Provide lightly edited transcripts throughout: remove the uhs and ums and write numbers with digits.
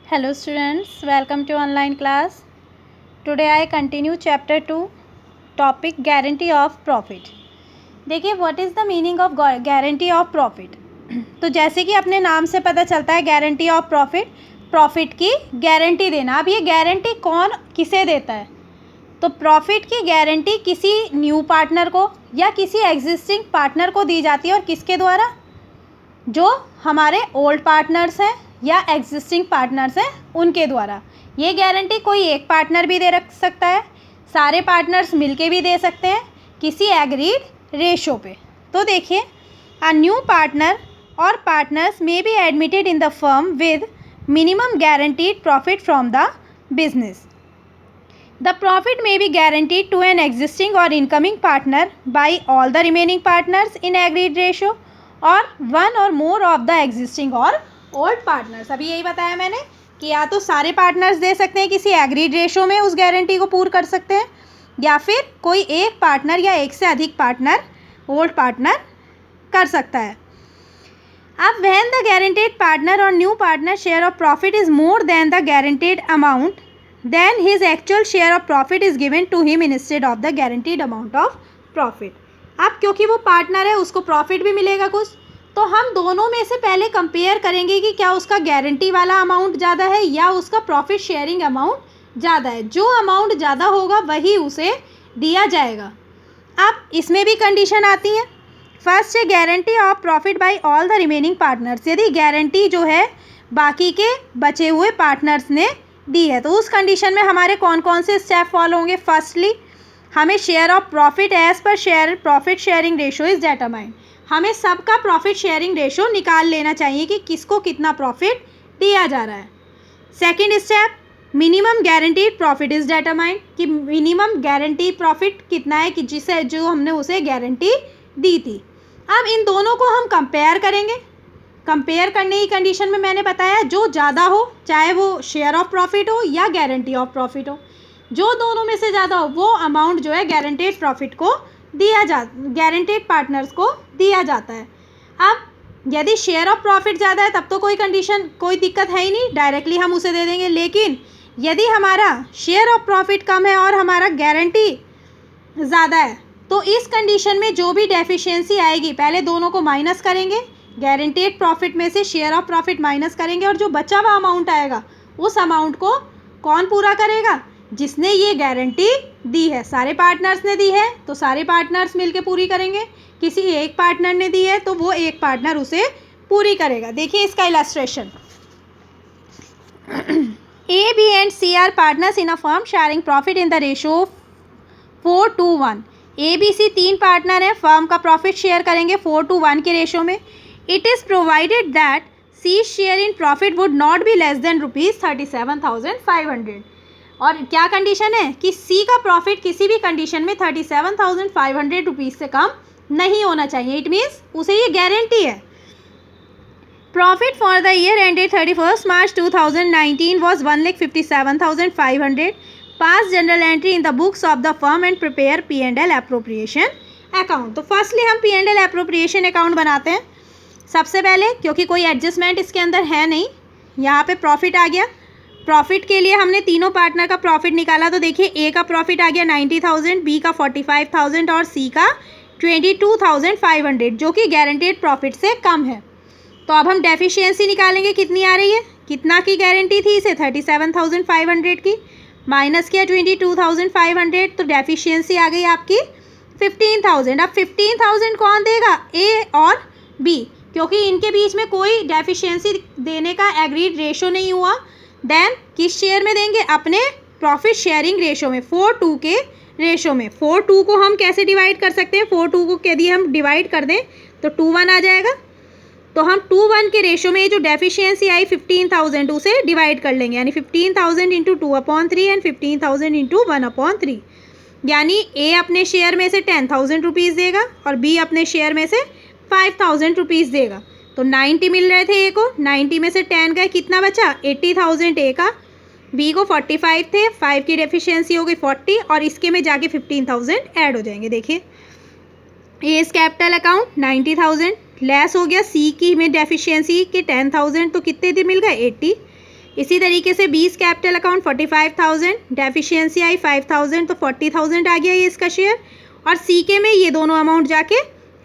Hello students, welcome to online class. Today I continue chapter 2, topic guarantee of profit. देखिए what is the meaning of guarantee of profit. तो जैसे कि अपने नाम से पता चलता है गारंटी ऑफ प्रॉफिट, प्रॉफिट की गारंटी देना। अब ये गारंटी कौन किसे देता है? तो प्रॉफिट की गारंटी किसी न्यू पार्टनर को या किसी एग्जिस्टिंग पार्टनर को दी जाती है। और किसके द्वारा? जो हमारे ओल्ड पार्टनर्स हैं या एग्जिस्टिंग पार्टनर्स हैं उनके द्वारा। ये गारंटी कोई एक पार्टनर भी दे रख सकता है, सारे पार्टनर्स मिलके भी दे सकते हैं किसी एग्रीड रेशो पे। तो देखिए, अ न्यू पार्टनर और partners may be admitted in the firm with minimum guaranteed profit from the business. The profit may be guaranteed to an existing or incoming partner by all the remaining partners in agreed ratio or one or more of the existing or old partners। अभी यही बताया मैंने कि या तो सारे partners दे सकते हैं किसी एग्रीड रेशो में, उस गारंटी को पूरा कर सकते हैं, या फिर कोई एक पार्टनर या एक से अधिक पार्टनर ओल्ड पार्टनर कर सकता है। अब when the guaranteed partner or new partner share of profit is more than the guaranteed amount, then his actual share of profit is given to him instead of the guaranteed amount of profit। अब क्योंकि वो partner है, उसको profit भी मिलेगा कुछ, तो हम दोनों में से पहले कंपेयर करेंगे कि क्या उसका गारंटी वाला अमाउंट ज़्यादा है या उसका प्रॉफिट शेयरिंग अमाउंट ज़्यादा है। जो अमाउंट ज़्यादा होगा वही उसे दिया जाएगा। अब इसमें भी कंडीशन आती है। फर्स्ट है guarantee of profit by all the remaining partners. यदि गारंटी जो है बाकी के बचे हुए पार्टनर्स ने दी है तो उस कंडीशन में हमारे कौन कौन से स्टेप फॉलो होंगे। फर्स्टली, हमें share of profit as per share profit sharing ratio is determined. हमें सबका प्रॉफिट शेयरिंग रेशो निकाल लेना चाहिए कि किसको कितना प्रॉफिट दिया जा रहा है। Second step, minimum guaranteed profit is determined कि मिनिमम गारंटी प्रॉफिट कितना है कि जिसे जो हमने उसे गारंटी दी थी। अब इन दोनों को हम कंपेयर करेंगे। कंपेयर करने की कंडीशन में मैंने बताया जो ज़्यादा हो, चाहे वो शेयर ऑफ प्रॉफिट हो या गारंटी ऑफ प्रॉफिट हो, जो दोनों में से ज़्यादा हो वो अमाउंट जो है गारंटेड प्रॉफिट को गारंटेड पार्टनर्स को दिया जाता है। अब यदि शेयर ऑफ प्रॉफिट ज़्यादा है तब तो कोई दिक्कत है ही नहीं, डायरेक्टली हम उसे दे देंगे। लेकिन यदि हमारा शेयर ऑफ प्रॉफिट कम है और हमारा गारंटी ज़्यादा है तो इस कंडीशन में जो भी डेफिशिएंसी आएगी पहले दोनों को माइनस करेंगे, गारंटेड प्रॉफिट में से शेयर ऑफ प्रॉफिट माइनस करेंगे और जो बचा हुआ अमाउंट आएगा उस अमाउंट को कौन पूरा करेगा? जिसने ये गारंटी दी है। सारे पार्टनर्स ने दी है तो सारे पार्टनर्स मिलके पूरी करेंगे, किसी एक पार्टनर ने दी है तो वो एक पार्टनर उसे पूरी करेगा। देखिए इसका illustration. A, B and C are partners in a firm sharing profit in the ratio 4:1। A, B, C तीन पार्टनर हैं, फर्म का प्रॉफिट शेयर करेंगे 4:1 के रेशो में। It is provided that C's share in profit would not be less than rupees 37,500। और क्या condition है कि C का प्रॉफिट किसी भी कंडीशन में 37,500 रुपीज़ से कम नहीं होना चाहिए। इट मीन्स उसे ये गारंटी है। Profit for the year ended 31 March 2019 was 1,57,500। Pass general entry in the books of the firm and prepare P&L appropriation account. तो फर्स्टली हम P&L एप्रोप्रिएशन अकाउंट बनाते हैं सबसे पहले, क्योंकि कोई एडजस्टमेंट इसके अंदर है नहीं। यहाँ पे प्रॉफिट आ गया। प्रॉफिट के लिए हमने तीनों पार्टनर का प्रॉफिट निकाला तो देखिए ए का प्रॉफिट आ गया 90,000, बी का 45,000 और सी का 22,500 जो कि गारंटेड प्रॉफिट से कम है। तो अब हम डेफिशिएंसी निकालेंगे, कितनी आ रही है, कितना की गारंटी थी इसे 37,500 की, माइनस किया 22,500 तो डेफिशिएंसी आ गई आपकी 15,000। अब 15,000 कौन देगा? ए और बी, क्योंकि इनके बीच में कोई डेफिशिएंसी देने का एग्रीड रेशो नहीं हुआ। देन किस शेयर में देंगे? अपने प्रॉफिट शेयरिंग रेशो में, 4:2 के रेशो में। 4:2 को हम कैसे डिवाइड कर सकते हैं? 4:2 को यदि हम डिवाइड कर दें तो 2:1 आ जाएगा। तो हम 2:1 के रेशो में जो डेफिशिएंसी आई 15,000 उसे डिवाइड कर लेंगे, यानी 15,000 इंटू 2/3 एंड 15,000 इंटू 1/3। यानी ए अपने शेयर में से 10,000 रुपीज़ देगा और बी अपने शेयर में से 5,000 रुपीज़ देगा। तो 90 मिल रहे थे ए को, 90 में से 10 गए, कितना बचा? 80,000 ए का, बी को 45 थे, 5 की डेफिशिएंसी हो गई 40 और इसके में जाके 15,000 ऐड हो जाएंगे। देखिए ए इस कैपिटल अकाउंट 90,000 लेस हो गया सी की में डेफिशिएंसी के 10,000 तो कितने दिन मिल गए? 80। इसी तरीके से बीस कैपिटल अकाउंट 45,000, डेफिशिएंसी आई 5,000, तो 40,000 आ गया ये इसका शेयर। और सी के में ये दोनों अमाउंट जाके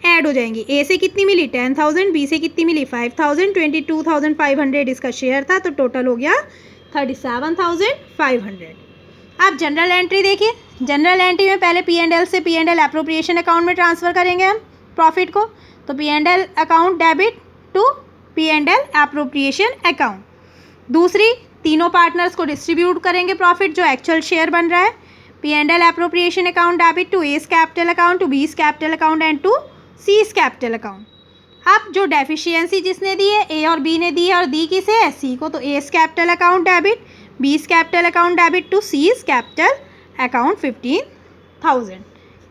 ऐड हो जाएंगी। ए से कितनी मिली 10,000, बी से कितनी मिली 5,000, 22,500 इसका शेयर था, तो टोटल हो गया 37,500। अब जनरल एंट्री देखिए, जनरल एंट्री में पहले P&L से P&L एप्रोप्रिएशन अकाउंट में ट्रांसफ़र करेंगे हम प्रॉफिट को, तो P&L account debit to P&L appropriation account. दूसरी, तीनों पार्टनर्स को डिस्ट्रीब्यूट करेंगे प्रॉफिट जो एक्चुअल शेयर बन रहा है, P&L appropriation account debit to A's capital account, to B's capital account and to C's capital account. अब जो डेफिशिएंसी जिसने दी है ए और बी ने दी है, और दी किसे है सी को, तो A's capital account debit, B's capital account debit to C's capital account 15,000।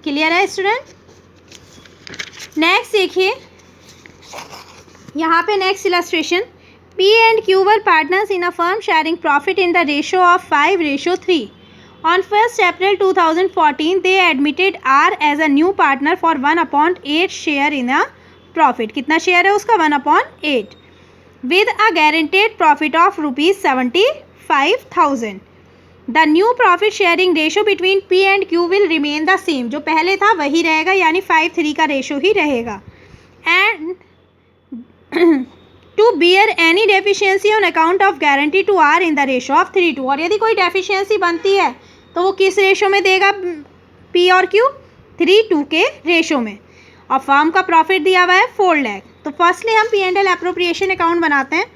Clear है स्टूडेंट? नेक्स्ट देखिए यहाँ पे next illustration, P and Q were partners in a firm sharing profit in the ratio of 5:3। On 1st April 2014, they admitted R as a new partner for 1/8 share in a profit. कितना share है उसका 1/8 with a guaranteed profit of rupees 75,000. The new profit sharing ratio between P and Q will remain the same. जो पहले था वही रहेगा, यानी 5:3 का रेशो ही रहेगा। And to bear any deficiency on account of guarantee to R in the ratio of 3:2. और यदि कोई डेफिशिएंसी बनती है तो वो किस रेशो में देगा P और Q? 3:2 के रेशो में। और फर्म का प्रॉफिट दिया हुआ है 4 लाख। तो फर्स्टली हम P&L एप्रोप्रिएशन अकाउंट बनाते हैं।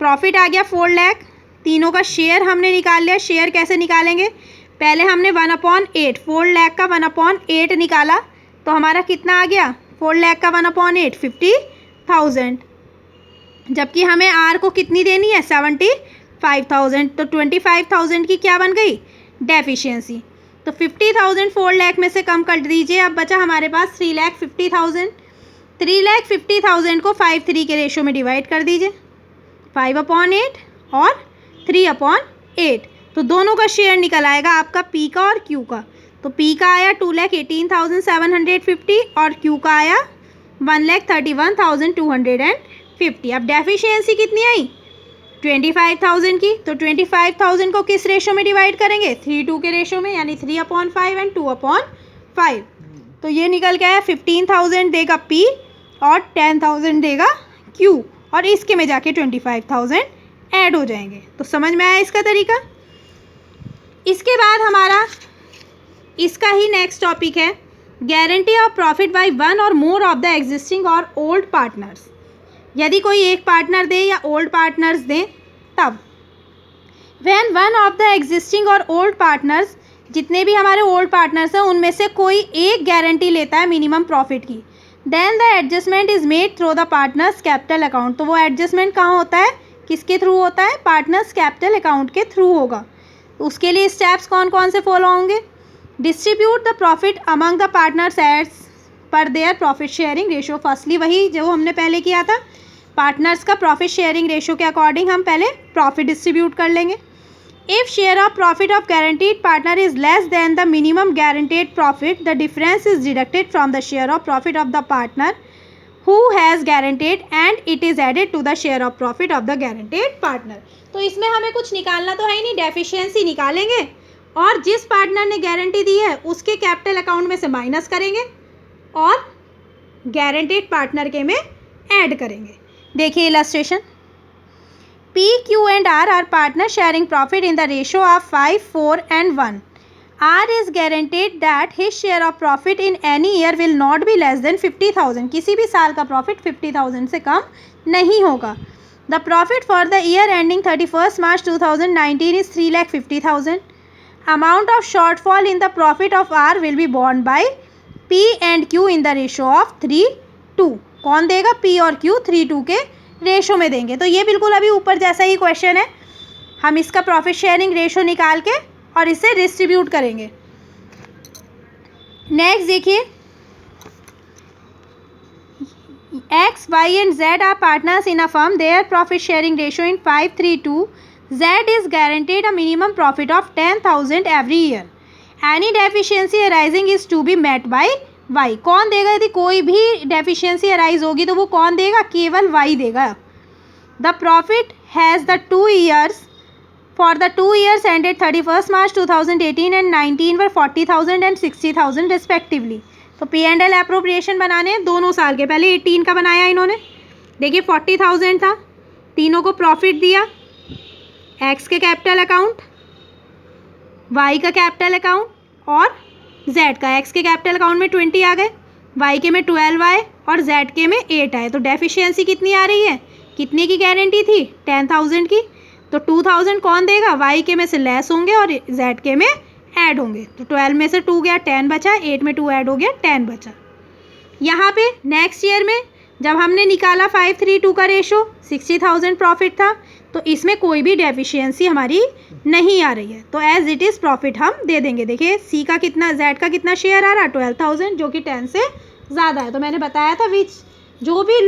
प्रॉफिट आ गया 4 लाख, तीनों का शेयर हमने निकाल लिया। शेयर कैसे निकालेंगे? पहले हमने 1/8, 4 लाख का 1/8 निकाला, तो हमारा कितना आ गया 4 लाख का 1/8 50,000। जबकि हमें आर को कितनी देनी है 75,000, तो 25,000 की क्या बन गई डेफिशिएंसी। तो 50,000 4 लाख में से कम कर दीजिए, अब बचा हमारे पास 3,50,000। 3,50,000 को 5:3 के रेशो में डिवाइड कर दीजिए, 5/8 और 3/8, तो दोनों का शेयर निकल आएगा आपका पी का और क्यू का। तो पी का आया 2,18,750 और क्यू का आया 1,31,250। अब डेफिशिएंसी कितनी आई 25,000 की, तो 25,000 को किस रेशो में डिवाइड करेंगे 3:2 के रेशो में, यानी 3/5 एंड 2/5। तो ये निकल के आया 15,000 देगा पी और 10,000 देगा क्यू, और इसके में जाके 25,000 ऐड हो जाएंगे। तो समझ में आया इसका तरीका। इसके बाद हमारा इसका ही नेक्स्ट टॉपिक है guarantee of profit by one और मोर ऑफ द एग्जिस्टिंग और ओल्ड पार्टनर्स। यदि कोई एक पार्टनर दे या ओल्ड पार्टनर्स दें तब। When one of the existing और ओल्ड पार्टनर्स, जितने भी हमारे ओल्ड पार्टनर्स हैं उनमें से कोई एक गारंटी लेता है मिनिमम प्रॉफिट की, then the adjustment is made through the partners capital account. तो वो एडजस्टमेंट कहाँ होता है, किसके थ्रू होता है, पार्टनर्स कैपिटल अकाउंट के थ्रू होगा। तो उसके लिए स्टेप्स कौन कौन से फॉलो होंगे, distribute the profit among the partners as per their profit sharing ratio. Firstly वही जो हमने पहले किया था, पार्टनर्स का प्रॉफिट शेयरिंग रेशो के अकॉर्डिंग हम पहले प्रॉफिट डिस्ट्रीब्यूट कर लेंगे। If share of profit of guaranteed partner is less than the minimum guaranteed profit, the difference is deducted from the share of profit of the partner who has guaranteed and it is added to the share of profit of the guaranteed partner. तो इसमें हमें कुछ निकालना तो है ही नहीं, deficiency निकालेंगे और जिस पार्टनर ने गारंटी दी है उसके कैपिटल अकाउंट में से माइनस करेंगे और गारंटेड पार्टनर के में ऐड करेंगे। देखिए illustration, P Q and R are partner sharing profit in the ratio of 5, 4 and 1. R is guaranteed that his share of profit in any year will not be less than 50,000. किसी भी साल का profit 50,000 से कम नहीं होगा। The profit for the year ending 31st March 2019 is 3,50,000. Amount of shortfall in the profit of R will be borne by P and Q in the ratio of 3:2. कौन देगा, P और Q 3:2 के ratio में देंगे। तो ये बिल्कुल अभी ऊपर जैसा ही क्वेश्चन है, हम इसका प्रॉफिट शेयरिंग रेशो निकाल के और इसे डिस्ट्रीब्यूट करेंगे। नेक्स्ट देखिए, X, Y and Z are partners in a firm. Their profit sharing ratio in 5:3:2. Z is guaranteed a minimum profit of 10,000 every year. Any deficiency arising is to be met by Y. कौन देगा, यदि कोई भी deficiency arise होगी तो वो कौन देगा, केवल Y देगा। The profit has the 2 years for the 2 years ended 31st March 2018 and 19 were 40,000 and 60,000 respectively. तो P&L अप्रोप्रिएशन बनाने हैं दोनों साल के। पहले 18 का बनाया इन्होंने, देखिए 40,000 था, तीनों को प्रॉफिट दिया, एक्स के कैपिटल अकाउंट, वाई का कैपिटल अकाउंट और जेड का। एक्स के कैपिटल अकाउंट में 20 आ गए, वाई के में 12 आए और जेड के में 8 आए। तो डेफिशिएंसी कितनी आ रही है, कितने की गारंटी थी, 10,000 की। तो 2,000 कौन देगा, वाई के में से लेस होंगे और जेड के में ऐड होंगे। तो 12 में से 2 गया, 10 बचा, 8 में 2 ऐड हो गया, 10 बचा। यहाँ पे नेक्स्ट ईयर में जब हमने निकाला 5:3:2 का रेशो, 60,000 प्रॉफिट था, तो इसमें कोई भी डेफिशिएंसी हमारी नहीं आ रही है, तो एज इट इज़ प्रॉफिट हम दे देंगे। देखिए सी का कितना, जेड का कितना शेयर आ रहा है, 12,000, जो कि 10 से ज़्यादा है। तो मैंने बताया था विच जो भी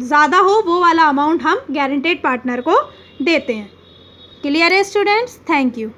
ज़्यादा हो वो वाला अमाउंट हम गारंटेड पार्टनर को देते हैं। क्लियर है स्टूडेंट्स? Thank you.